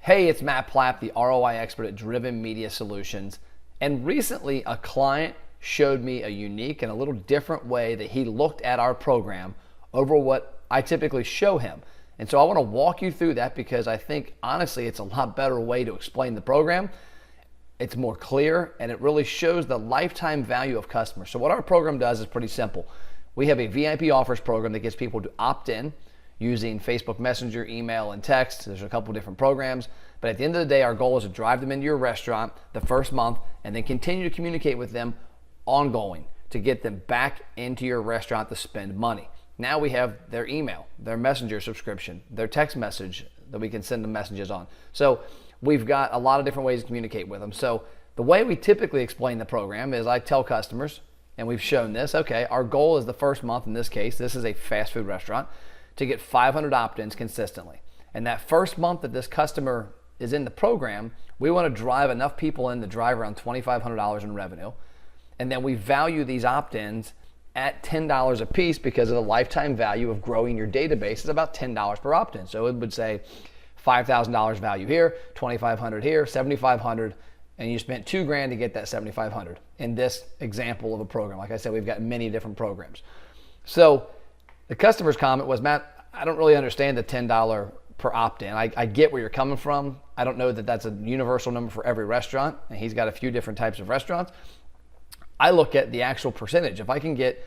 Hey, it's Matt Plapp, the ROI expert at Driven Media Solutions. And recently, a client showed me a unique and a little different way that he looked at our program over what I typically show him. And so I want to walk you through that because I think, honestly, it's a lot better way to explain the program. It's more clear, and it really shows the lifetime value of customers. So what our program does is pretty simple. We have a VIP offers program that gets people to opt in using Facebook Messenger, email, and text. There's a couple different programs. But at the end of the day, our goal is to drive them into your restaurant the first month and then continue to communicate with them ongoing to get them back into your restaurant to spend money. Now we have their email, their messenger subscription, their text message that we can send them messages on. So we've got a lot of different ways to communicate with them. So the way we typically explain the program is I tell customers, and we've shown this, okay, our goal is the first month, in this case, this is a fast food restaurant, to get 500 opt-ins consistently. And that first month that this customer is in the program, we want to drive enough people in to drive around $2,500 in revenue. And then we value these opt-ins at $10 a piece because of the lifetime value of growing your database is about $10 per opt-in. So it would say $5,000 value here, $2,500 here, $7,500, and you spent $2,000 to get that $7,500 in this example of a program. Like I said, we've got many different programs. So the customer's comment was, Matt, I don't really understand the $10 per opt-in. I get where you're coming from. I don't know that that's a universal number for every restaurant, and he's got a few different types of restaurants. I look at the actual percentage. If I can get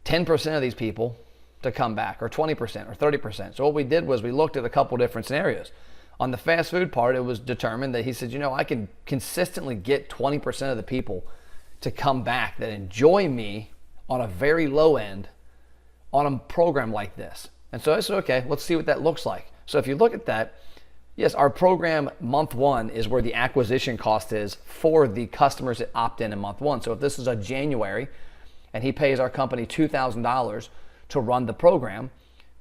10% of these people to come back, or 20% or 30%. So what we did was we looked at a couple different scenarios. On the fast food part, it was determined that he said, I can consistently get 20% of the people to come back that enjoy me on a very low end on a program like this. And so I said, okay, let's see what that looks like. So if you look at that, yes, our program month one is where the acquisition cost is for the customers that opt in month one. So if this is a January and he pays our company $2,000 to run the program,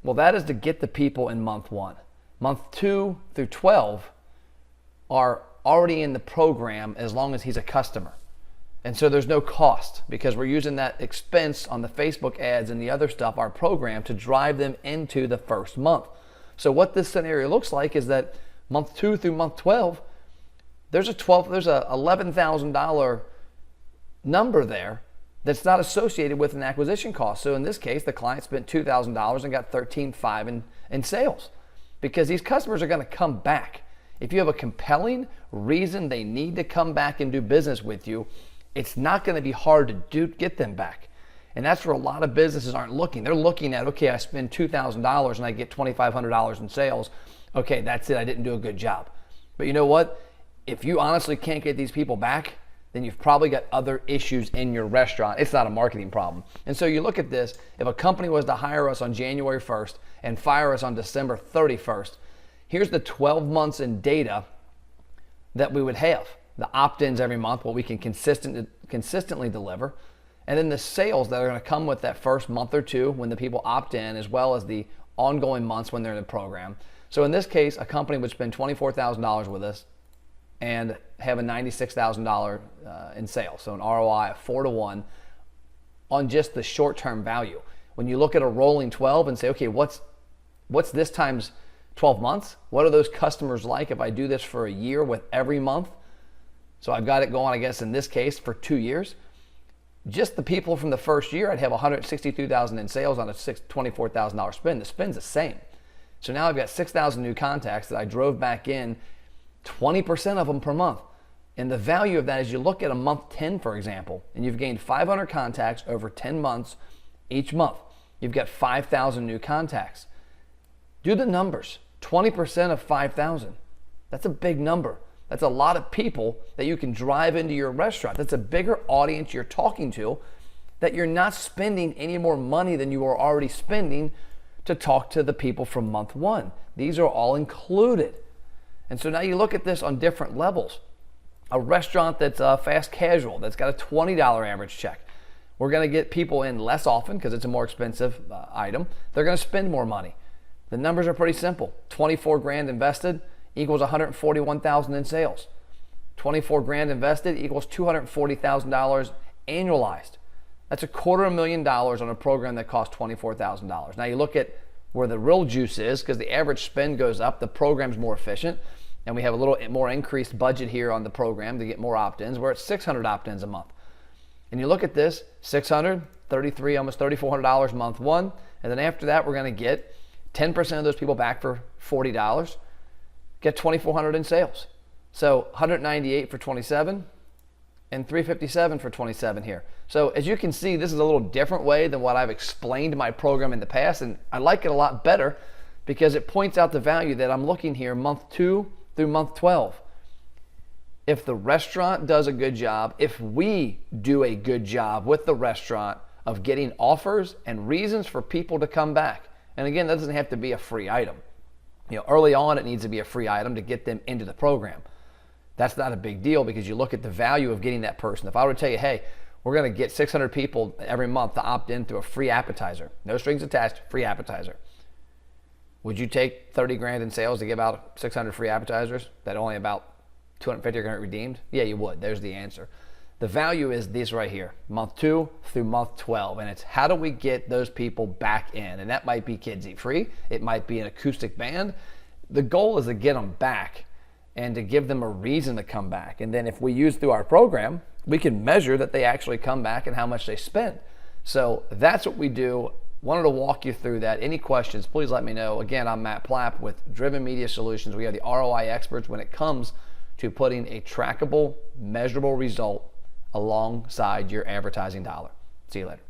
well, that is to get the people in month one. Month 2 through 12 are already in the program as long as he's a customer. And so there's no cost because we're using that expense on the Facebook ads and the other stuff, our program, to drive them into the first month. So what this scenario looks like is that month 2 through month 12, there's a $11,000 number there that's not associated with an acquisition cost. So in this case, the client spent $2,000 and got $13,500 in sales because these customers are going to come back. If you have a compelling reason they need to come back and do business with you, it's not going to be hard to get them back. And that's where a lot of businesses aren't looking. They're looking at, okay, I spend $2,000 and I get $2,500 in sales. Okay, that's it. I didn't do a good job. But you know what? If you honestly can't get these people back, then you've probably got other issues in your restaurant. It's not a marketing problem. And so you look at this, if a company was to hire us on January 1st and fire us on December 31st, here's the 12 months in data that we would have. The opt-ins every month, what we can consistently deliver, and then the sales that are going to come with that first month or two when the people opt in, as well as the ongoing months when they're in the program. So in this case, a company would spend $24,000 with us and have a $96,000 in sales. So an ROI of 4-to-1 on just the short-term value. When you look at a rolling 12 and say, okay, what's this times 12 months? What are those customers like if I do this for a year with every month? So I've got it going, I guess, in this case for 2 years. Just the people from the first year, I'd have $162,000 in sales on a $24,000 spend. The spend's the same. So now I've got 6,000 new contacts that I drove back in, 20% of them per month. And the value of that is you look at a month 10, for example, and you've gained 500 contacts over 10 months each month. You've got 5,000 new contacts. Do the numbers. 20% of 5,000. That's a big number. That's a lot of people that you can drive into your restaurant. That's a bigger audience you're talking to that you're not spending any more money than you are already spending to talk to the people from month one. These are all included. And so now you look at this on different levels. A restaurant that's fast casual, that's got a $20 average check. We're going to get people in less often because it's a more expensive item. They're going to spend more money. The numbers are pretty simple. $24,000 invested equals $141,000 in sales. $24,000 invested equals $240,000 annualized. That's $250,000 on a program that costs $24,000. Now you look at where the real juice is, because the average spend goes up, the program's more efficient. and we have a little more increased budget here on the program to get more opt-ins. We're at 600 opt-ins a month. And you look at this, 600, 33, almost $3,400 month one. And then after that, we're going to get 10% of those people back for $40, get 2,400 in sales. So 198 for 27 and 357 for 27 here. So as you can see, this is a little different way than what I've explained my program in the past. And I like it a lot better because it points out the value that I'm looking here month 2 through month 12. If the restaurant does a good job, if we do a good job with the restaurant of getting offers and reasons for people to come back. And again, that doesn't have to be a free item. Early on, it needs to be a free item to get them into the program. That's not a big deal because you look at the value of getting that person. If I were to tell you, hey, we're going to get 600 people every month to opt in through a free appetizer, no strings attached, free appetizer. Would you take 30 grand in sales to give out 600 free appetizers that only about 250 are going to get redeemed? Yeah, you would. There's the answer. The value is this right here, month 2 through month 12, and it's how do we get those people back in? And that might be Kids Eat Free. It might be an acoustic band. The goal is to get them back and to give them a reason to come back. And then if we use through our program, we can measure that they actually come back and how much they spend. So that's what we do. Wanted to walk you through that. Any questions, please let me know. Again, I'm Matt Plapp with Driven Media Solutions. We are the ROI experts when it comes to putting a trackable, measurable result alongside your advertising dollar. See you later.